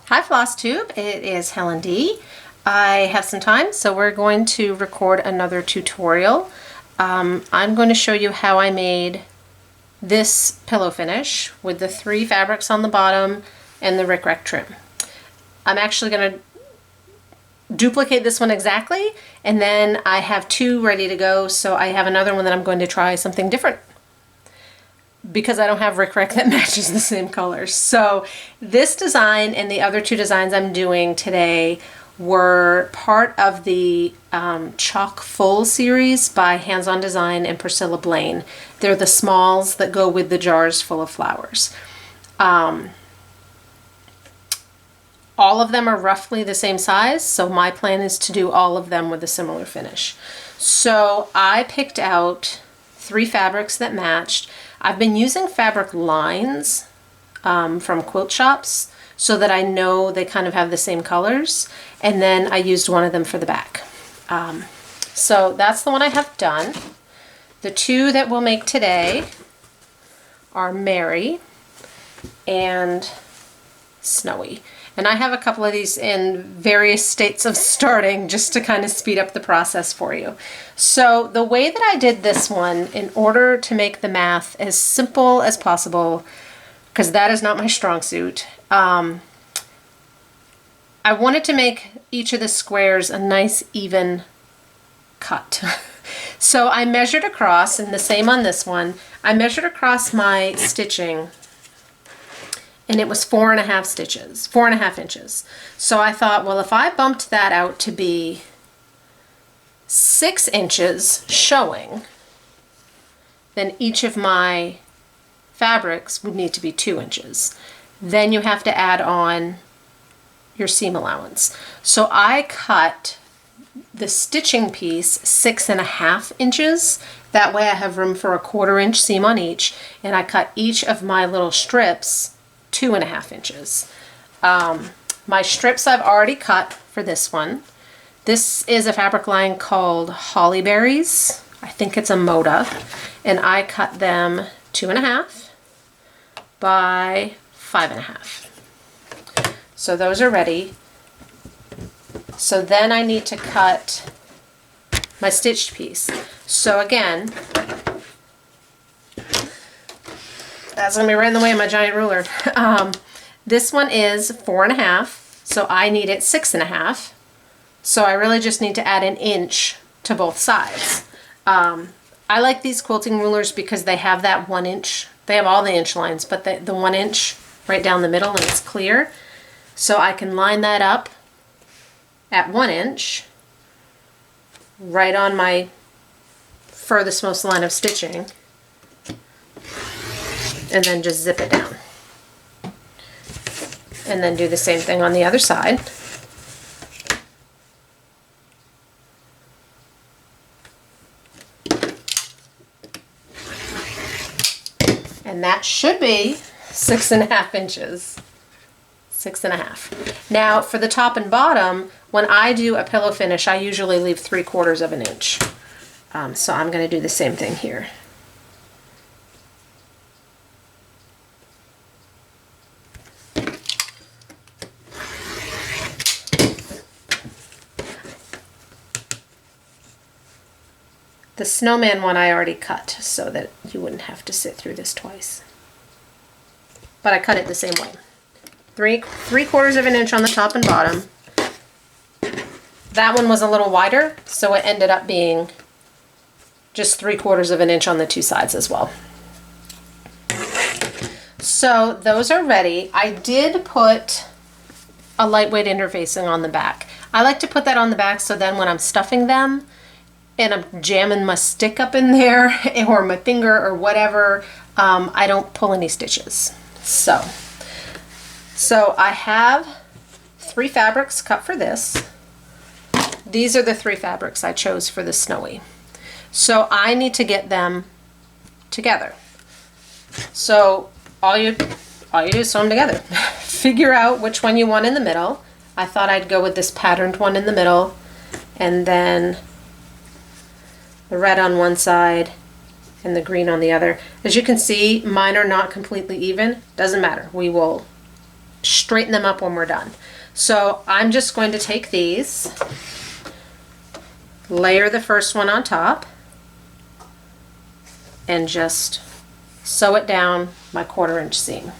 Hi Flosstube, it is Helen D. I have some time, so we're going to record another tutorial. I'm going to show you how I made this pillow finish with the 3 fabrics on the bottom and the rickrack trim. I'm actually going to duplicate this one exactly, and then I have 2 ready to go, so I have another one that I'm going to try something different, because I don't have rickrack that matches the same colors. So this design and the other 2 designs I'm doing today were part of the Chock Full series by Hands On Design and Priscilla Blaine. They're the smalls that go with the jars full of flowers. All of them are roughly the same size, so my plan is to do all of them with a similar finish. So I picked out 3 fabrics that matched. I've been using fabric lines from quilt shops so that I know they kind of have the same colors, and then I used one of them for the back. So that's the one I have done. The 2 that we'll make today are Mary and Snowy. And I have a couple of these in various states of starting just to kind of speed up the process for you. So the way that I did this one, in order to make the math as simple as possible, because that is not my strong suit, I wanted to make each of the squares a nice even cut. So I measured across, and the same on this one, I measured across my stitching, and it was 4.5 inches. So I thought, well, if I bumped that out to be 6 inches showing, then each of my fabrics would need to be 2 inches. Then you have to add on your seam allowance. So I cut the stitching piece 6.5 inches. That way I have room for a 1/4 inch seam on each, and I cut each of my little strips 2.5 inches. My strips I've already cut for this one. This is a fabric line called Holliberries. I think it's a Moda, and I cut them 2.5 by 5.5. So those are ready. So then I need to cut my stitched piece. So again, that's going to be right in the way of my giant ruler. This one is 4.5, so I need it 6.5. So I really just need to add 1 inch to both sides. I like these quilting rulers because they have that 1 inch. They have all the inch lines, but the 1 inch right down the middle, and it's clear. So I can line that up at 1 inch right on my furthest most line of stitching, and then just zip it down. And then do the same thing on the other side. And that should be 6.5 inches. 6.5. Now for the top and bottom, when I do a pillow finish, I usually leave 3/4 of an inch. So I'm going to do the same thing here. The snowman one I already cut so that you wouldn't have to sit through this twice. But I cut it the same way. 3/4 of an inch on the top and bottom. That one was a little wider, so it ended up being just 3/4 of an inch on the 2 sides as well. So those are ready. I did put a lightweight interfacing on the back. I like to put that on the back so then when I'm stuffing them and I'm jamming my stick up in there or my finger or whatever, I don't pull any stitches. So I have 3 fabrics cut for this. These are the 3 fabrics I chose for the Snowy. So I need to get them together. So all you do is sew them together. Figure out which one you want in the middle. I thought I'd go with this patterned one in the middle, and then the red on one side and the green on the other. As you can see, mine are not completely even. Doesn't matter. We will straighten them up when we're done. So I'm just going to take these, layer the first one on top, and just sew it down my 1/4 inch seam.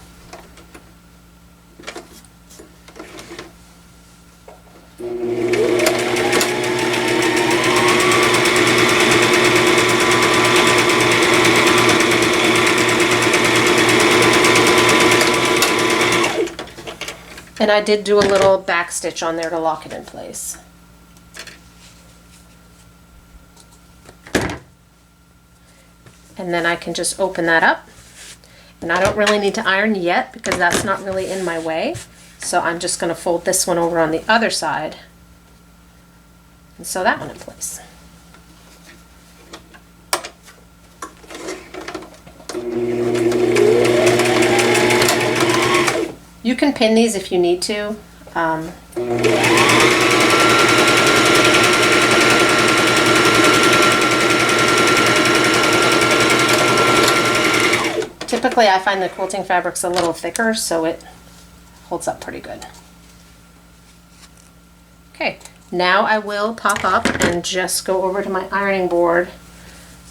And I did do a little back stitch on there to lock it in place. And then I can just open that up. And I don't really need to iron yet because that's not really in my way. So I'm just going to fold this one over on the other side and sew that one in place. You can pin these if you need to. Typically I find the quilting fabric's a little thicker, so it holds up pretty good. Okay, now I will pop up and just go over to my ironing board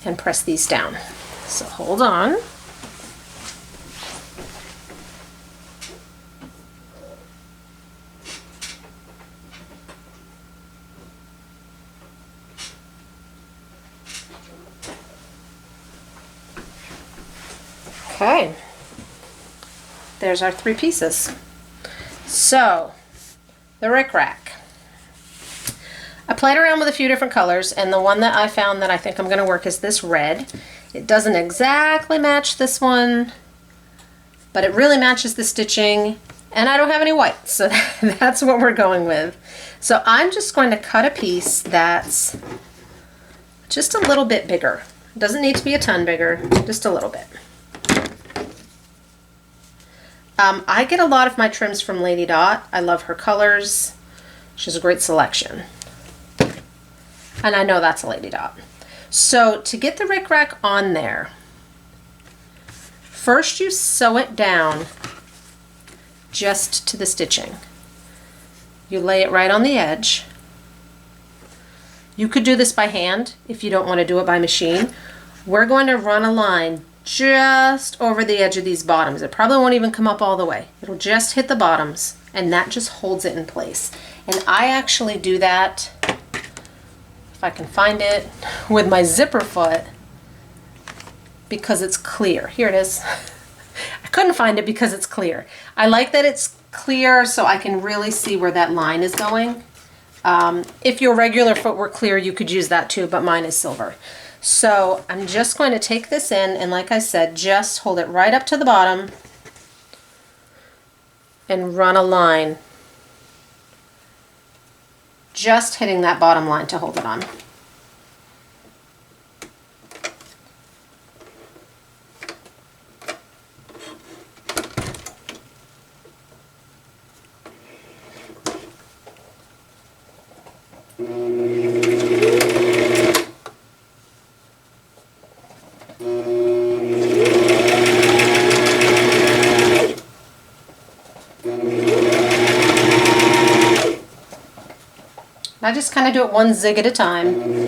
and press these down. So hold on. Okay, there's our 3 pieces. So, the rickrack. I played around with a few different colors, and the one that I found that I think I'm going to work is this red. It doesn't exactly match this one, but it really matches the stitching, and I don't have any white, so that's what we're going with. So I'm just going to cut a piece that's just a little bit bigger. It doesn't need to be a ton bigger, just a little bit. I get a lot of my trims from Lady Dot. I love her colors. She has a great selection. And I know that's a Lady Dot. So to get the rickrack on there, first you sew it down just to the stitching. You lay it right on the edge. You could do this by hand if you don't want to do it by machine. We're going to run a line just over the edge of these bottoms. It probably won't even come up all the way. It'll just hit the bottoms, and that just holds it in place. And I actually do that, if I can find it, with my zipper foot because it's clear. Here it is. I couldn't find it because it's clear. I like that it's clear so I can really see where that line is going. If your regular foot were clear, you could use that too, but mine is silver. So I'm just going to take this in, and like I said, just hold it right up to the bottom and run a line, just hitting that bottom line to hold it on. I just kind of do it one zig at a time.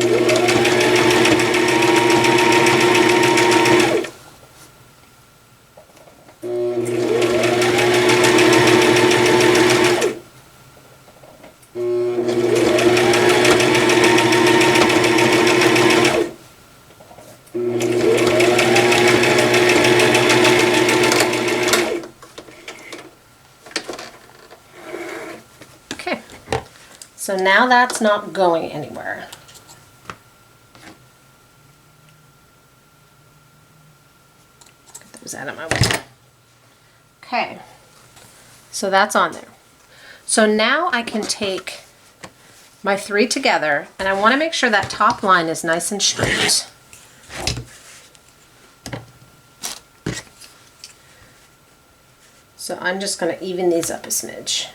So now that's not going anywhere. Get those out of my way. Okay, so that's on there. So now I can take my 3 together, and I want to make sure that top line is nice and straight. So I'm just going to even these up a smidge.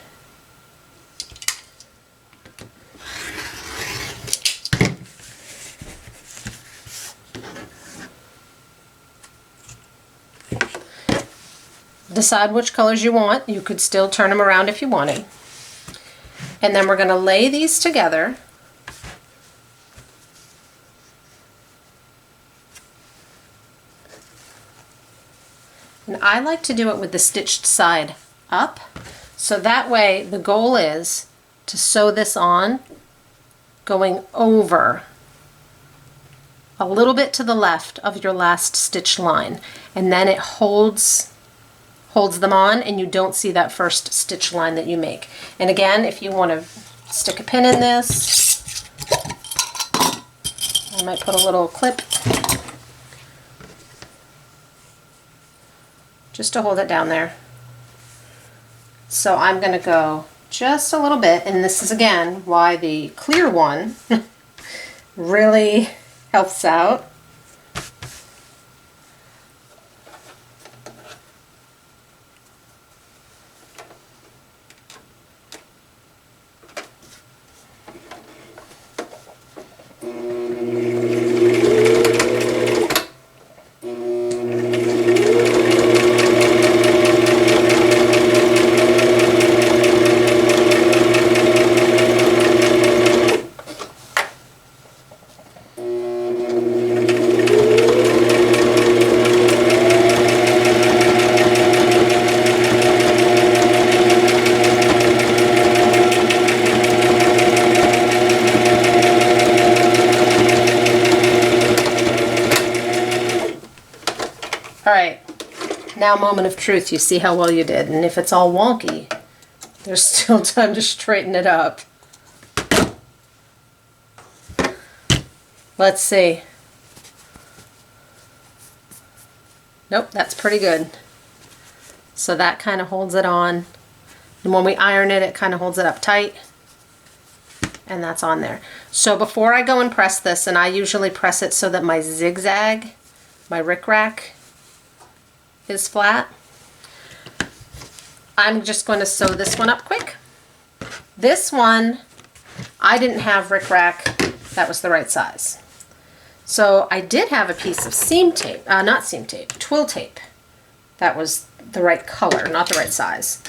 decide which colors you want. You could still turn them around if you wanted. And then we're going to lay these together. And I like to do it with the stitched side up. So that way the goal is to sew this on going over a little bit to the left of your last stitch line, and then it holds them on and you don't see that first stitch line that you make. And again, if you want to stick a pin in this, I might put a little clip just to hold it down there. So I'm going to go just a little bit, and this is again why the clear one really helps out. Alright, now moment of truth. You see how well you did, and if it's all wonky, there's still time to straighten it up. Let's see. Nope, that's pretty good. So that kind of holds it on, and when we iron it, it kind of holds it up tight, and that's on there. So before I go and press this, and I usually press it so that my zigzag, my rickrack, is flat, I'm just going to sew this one up quick. This one, I didn't have rickrack that was the right size. So I did have a piece of seam tape, not seam tape, twill tape that was the right color, not the right size.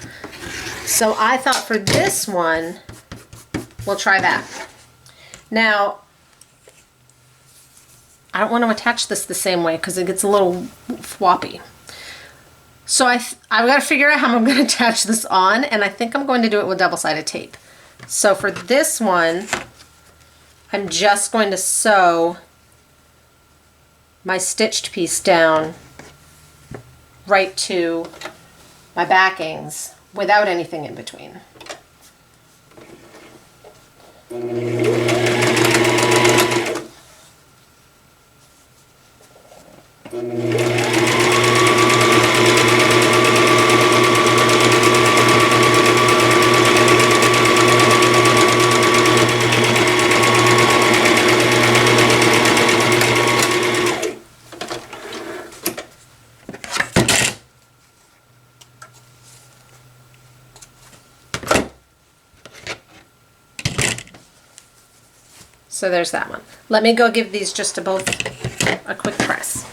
So I thought for this one, we'll try that. Now, I don't want to attach this the same way because it gets a little floppy. So I've got to figure out how I'm going to attach this on, and I think I'm going to do it with double-sided tape. So for this one, I'm just going to sew my stitched piece down right to my backings without anything in between. So there's that one. Let me go give these just to both a quick press.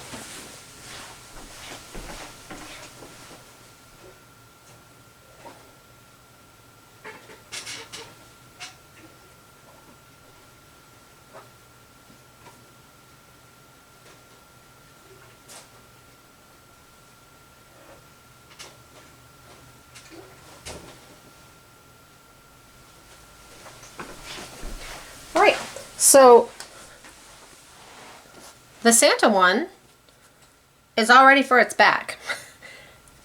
All right. So the Santa one is all ready for its back.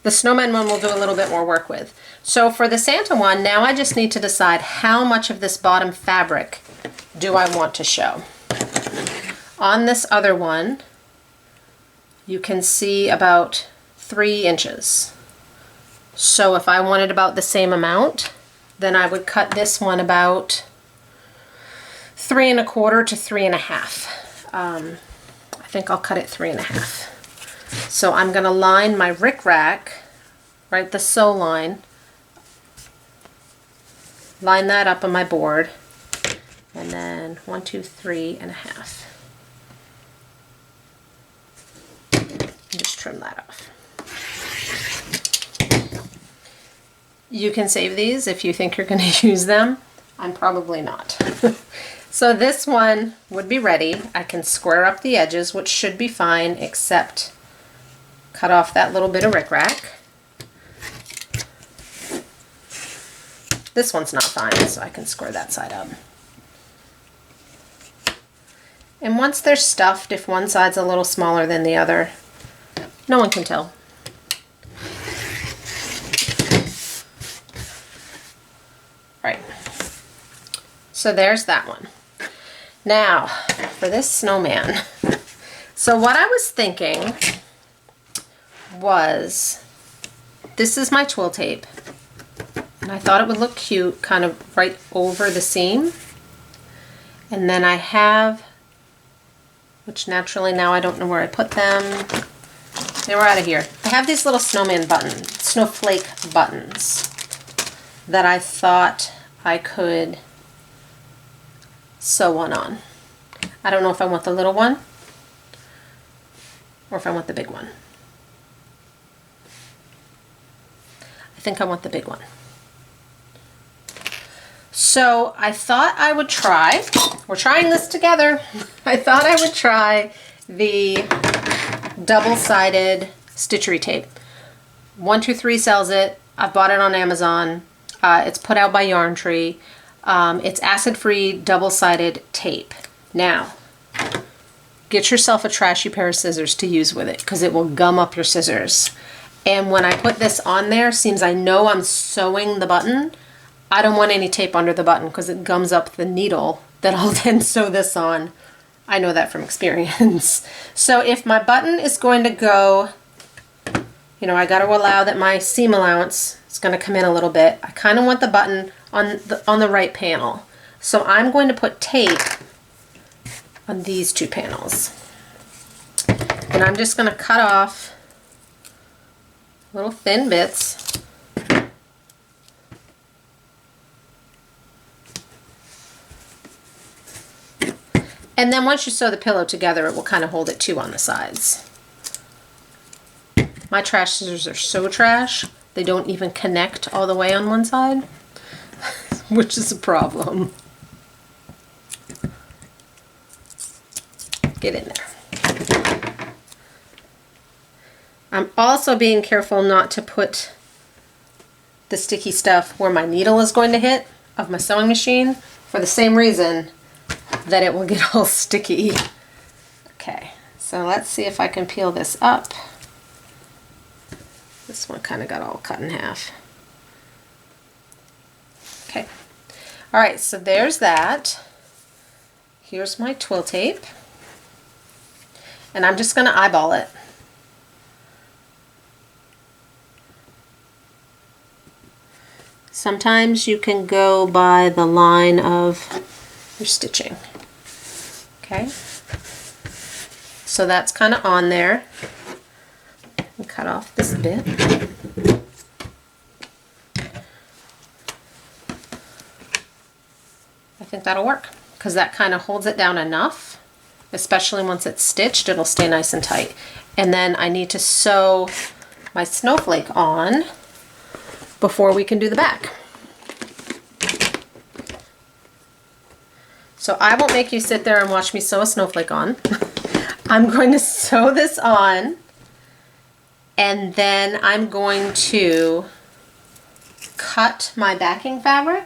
The snowman one we'll do a little bit more work with. So for the Santa one, now I just need to decide how much of this bottom fabric do I want to show. On this other one, you can see about 3 inches. So if I wanted about the same amount, then I would cut this one about 3 1/4 to 3 1/2. I think I'll cut it 3 1/2. So I'm going to line my rickrack, right, the sew line, line that up on my board, and then 1, 2, 3 1/2. Just trim that off. You can save these if you think you're going to use them. I'm probably not. So this one would be ready. I can square up the edges, which should be fine, except cut off that little bit of rickrack. This one's not fine, so I can square that side up. And once they're stuffed, if one side's a little smaller than the other, no one can tell. Right. So there's that one. Now, for this snowman. So what I was thinking was, this is my twill tape. And I thought it would look cute kind of right over the seam. And then I have, which naturally now I don't know where I put them. They were out of here. I have these little snowman buttons, snowflake buttons, that I thought I could sew one on. I don't know if I want the little one or if I want the big one. I think I want the big one. So I thought I would try, we're trying this together, I thought I would try the double-sided stitchery tape. 123 sells it. I've bought it on Amazon. It's put out by Yarn Tree. It's acid-free double-sided tape. Now, get yourself a trashy pair of scissors to use with it because it will gum up your scissors. And when I put this on there, seems I know I'm sewing the button, I don't want any tape under the button because it gums up the needle that I'll then sew this on. I know that from experience. So if my button is going to go, you know, I got to allow that my seam allowance is going to come in a little bit. I kind of want the button on the right panel. So I'm going to put tape on these two panels. And I'm just going to cut off little thin bits. And then once you sew the pillow together, it will kind of hold it too on the sides. My trash scissors are so trash, they don't even connect all the way on one side, which is a problem. Get in there. I'm also being careful not to put the sticky stuff where my needle is going to hit of my sewing machine for the same reason that it will get all sticky. Okay, so let's see if I can peel this up. This one kind of got all cut in half. Okay, all right, so there's that. Here's my twill tape. And I'm just going to eyeball it. Sometimes you can go by the line of your stitching. Okay, so that's kind of on there. And cut off this bit. I think that'll work because that kind of holds it down enough, especially once it's stitched, it'll stay nice and tight. And then I need to sew my snowflake on before we can do the back. So I won't make you sit there and watch me sew a snowflake on. I'm going to sew this on, and then I'm going to cut my backing fabric.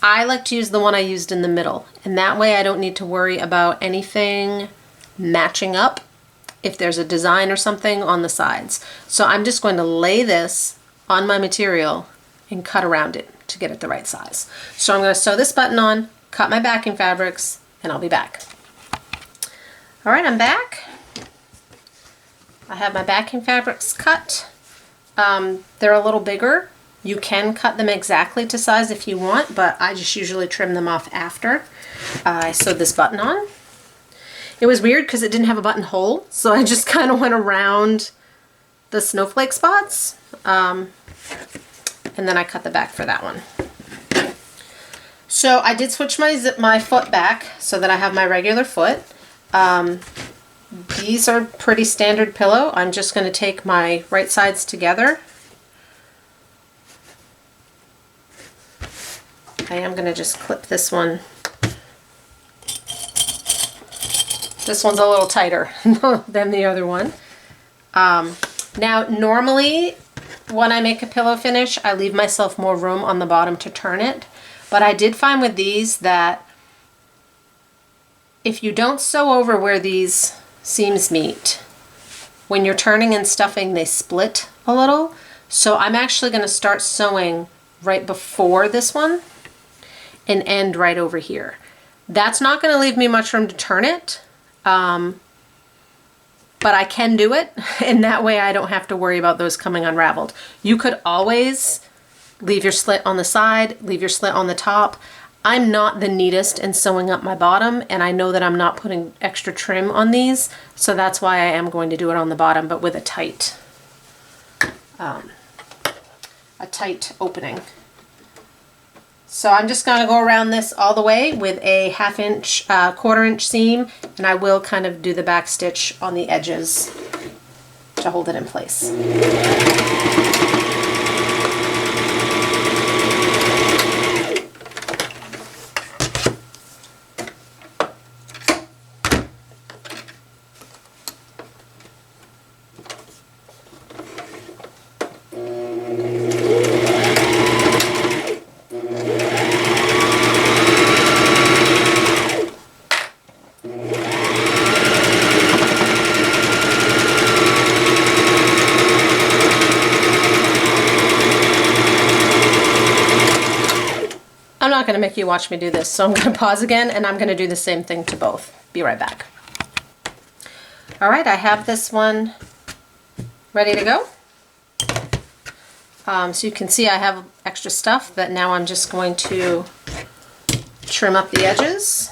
I like to use the one I used in the middle, and that way I don't need to worry about anything matching up if there's a design or something on the sides. So I'm just going to lay this on my material and cut around it to get it the right size. So I'm going to sew this button on, cut my backing fabrics, and I'll be back. All right, I'm back. I have my backing fabrics cut. They're a little bigger. You can cut them exactly to size if you want, but I just usually trim them off after I sewed this button on. It was weird because it didn't have a buttonhole, so I just kind of went around the snowflake spots. And then I cut the back for that one. So I did switch my foot back so that I have my regular foot. These are pretty standard pillow. I'm just going to take my right sides together I am going to just clip this one. This one's a little tighter than the other one. Now, normally when I make a pillow finish, I leave myself more room on the bottom to turn it. But I did find with these that if you don't sew over where these seams meet, when you're turning and stuffing, they split a little. So I'm actually going to start sewing right before this one and end right over here. That's not going to leave me much room to turn it, but I can do it, and that way I don't have to worry about those coming unraveled. You could always leave your slit on the side, leave your slit on the top. I'm not the neatest in sewing up my bottom, and I know that I'm not putting extra trim on these, so that's why I am going to do it on the bottom, but with a tight opening. So I'm just going to go around this all the way with a 1/2 inch, 1/4 inch seam, and I will kind of do the back stitch on the edges to hold it in place. I'm not going to make you watch me do this, so I'm going to pause again, and I'm going to do the same thing to both. Be right back. All right, I have this one ready to go. So you can see I have extra stuff that now I'm just going to trim up the edges.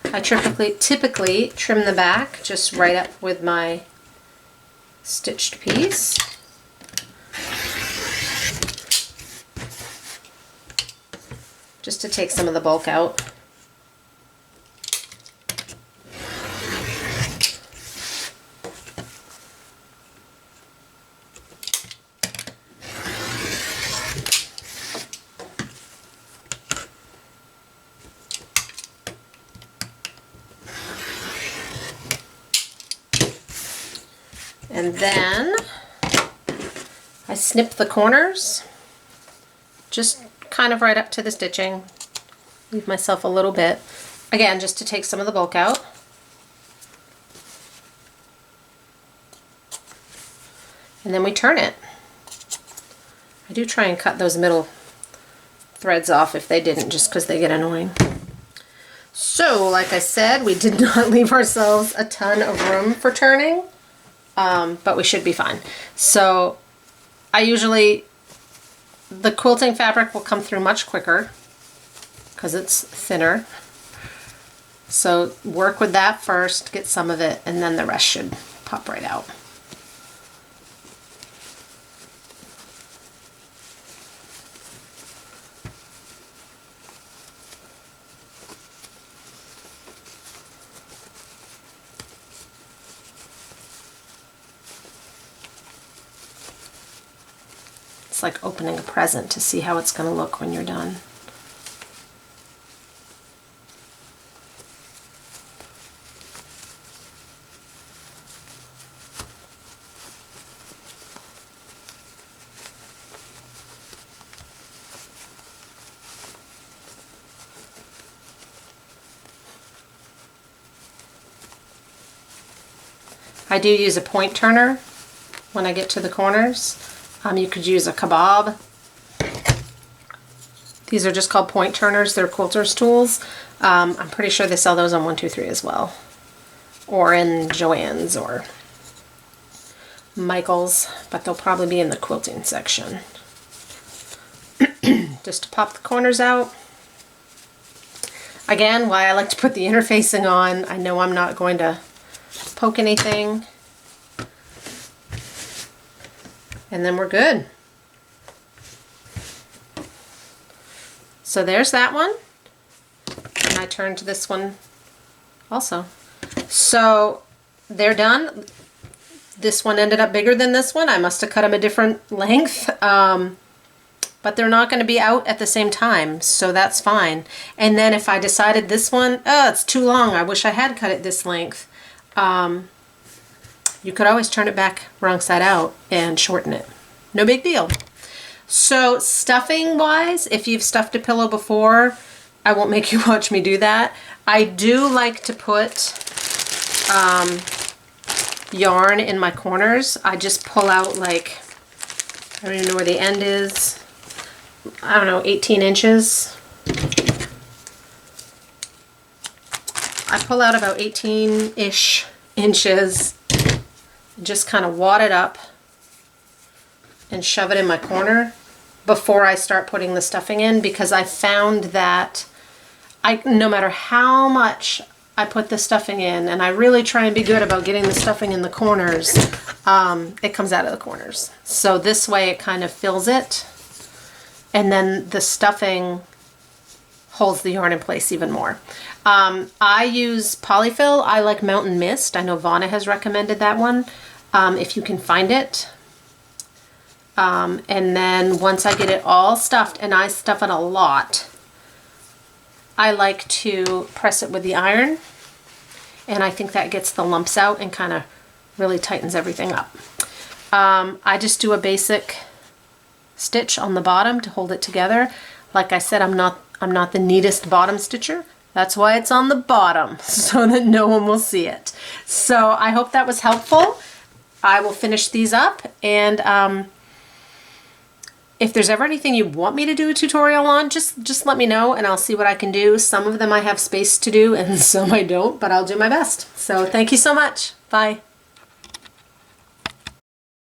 I typically trim the back just right up with my stitched piece. Just to take some of the bulk out. And then I snip the corners, just kind of right up to the stitching. Leave myself a little bit, again, just to take some of the bulk out. And then we turn it. I do try and cut those middle threads off if they didn't, just because they get annoying. So, like I said, we did not leave ourselves a ton of room for turning, but we should be fine. So, the quilting fabric will come through much quicker because it's thinner. So work with that first, get some of it, and then the rest should pop right out. It's like opening a present to see how it's going to look when you're done. I do use a point turner when I get to the corners. You could use a kebab. These are just called point turners. They're quilters tools. I'm pretty sure they sell those on 1-2-3 as well, or in Joann's or Michael's, but they'll probably be in the quilting section. Just to pop the corners out. Again, why I like to put the interfacing on. I know I'm not going to poke anything. And then we're good. So there's that one. And I turn to this one also. So they're done. This one ended up bigger than this one. I must have cut them a different length. but they're not going to be out at the same time, so that's fine. And then if I decided this one, oh, it's too long, I wish I had cut it this length, you could always turn it back wrong side out and shorten it. No big deal. So stuffing wise, if you've stuffed a pillow before, I won't make you watch me do that. I do like to put yarn in my corners. I just pull out like, I don't even know where the end is. I don't know, 18 inches. I pull out about 18-ish inches, just kind of wad it up and shove it in my corner before I start putting the stuffing in, because I found that no matter how much I put the stuffing in, and I really try and be good about getting the stuffing in the corners, it comes out of the corners. So this way it kind of fills it, and then the stuffing holds the yarn in place even more. I use polyfill. I like Mountain Mist. I know Vonna has recommended that one, if you can find it. And then once I get it all stuffed, and I stuff it a lot, I like to press it with the iron, and I think that gets the lumps out and kind of really tightens everything up. I just do a basic stitch on the bottom to hold it together. Like I said, I'm not the neatest bottom stitcher. That's why it's on the bottom, so that no one will see it. So I hope that was helpful. I will finish these up, and if there's ever anything you want me to do a tutorial on, just let me know and I'll see what I can do. Some of them I have space to do and some I don't, but I'll do my best. So thank you so much. Bye.